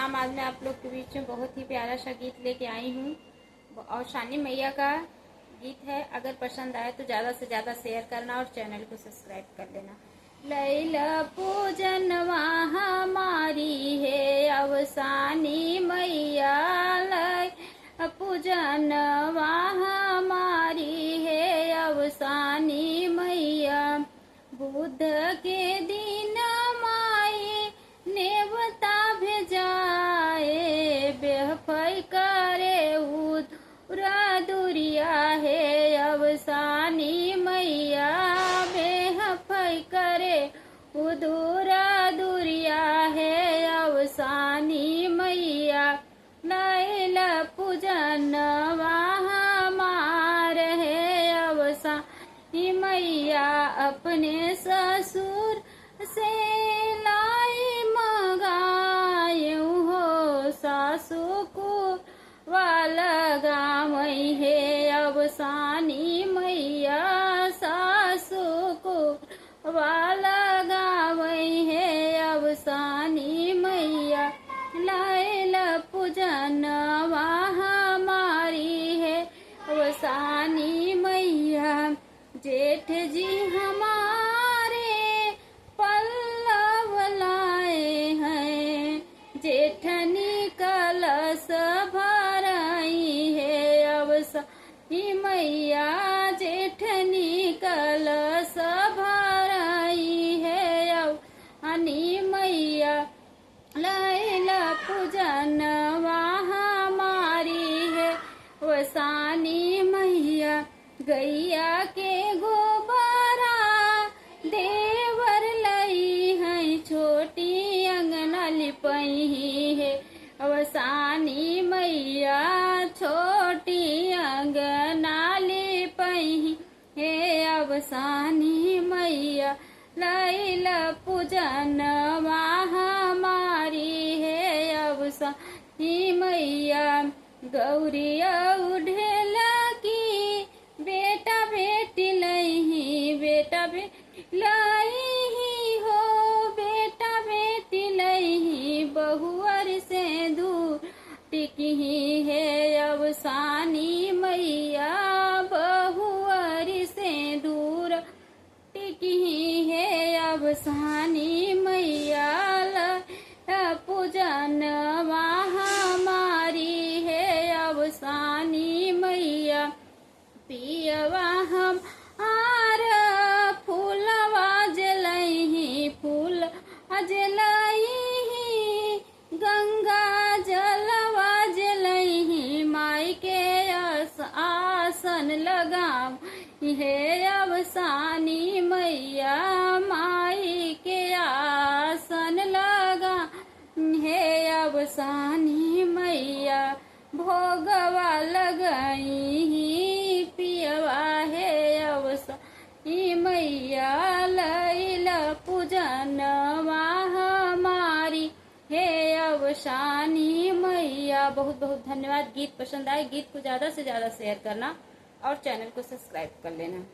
राम। आज मैं आप लोग के बीच में बहुत ही प्यारा सा गीत लेके आई हूँ और शानी मैया का गीत है। अगर पसंद आए तो ज़्यादा से ज़्यादा शेयर करना और चैनल को सब्सक्राइब कर लेना। लैला पूजनवा हमारी है अवसानी मैया, लैला पूजनवा हमारी है अवसानी मैया। बुध के दिन माई नेवता भेजाए, बेहफई करे उरा दुरिया है अवसानी मैया, बेहफई करे उदूरा दुरिया है अवसानी मैया। लैला पूजन हमार है अवसानी मैया, अपने ससुर से लाई मंगायूं हो, सासू को वाला गावई है अवसानी मैया, सासू को वाला गावई है अवसानी मैया। लैला पूजन हमारी है अवसानी मैया। जेठ जी हमारे पल्लव लाए हैं, जेठनी कलश भराई है अवसानी मैया, जेठनी कलश भराई है अवसानी मैया। लैला पूजन हमारी है अवसानी मैया। गैया के गोबरा देवर लई है, छोटी अंगना लिपही है अवसानी मैया, छोटी अंगना लिपही है अवसानी मैया। लैला पूजन हमारी है अवसानी मैया। गौरिया उढ़ेला की बेटा बेटी लही, बेटा बेटी लही हो, बेटा बेटी लही, बहुअर से दूर टिकी है अवसानी मैया, बहुअर से दूर टिकी है अवसानी मैया। लैला पूजन हमारी है अवसानी मैया। पियवा हम आर फूलवा जलही, फूल जलही, गंगा जलवा जलही, माई के आसन लगाम है अवसानी मैया, माई के आसन लगा है अवसानी मैया। भोगवा लगाई पियवा है अवसानी मैया। लैला पूजन हमारी है अवसानी मैया। बहुत बहुत धन्यवाद। गीत पसंद आए, गीत को ज़्यादा से ज़्यादा शेयर करना और चैनल को सब्सक्राइब कर लेना।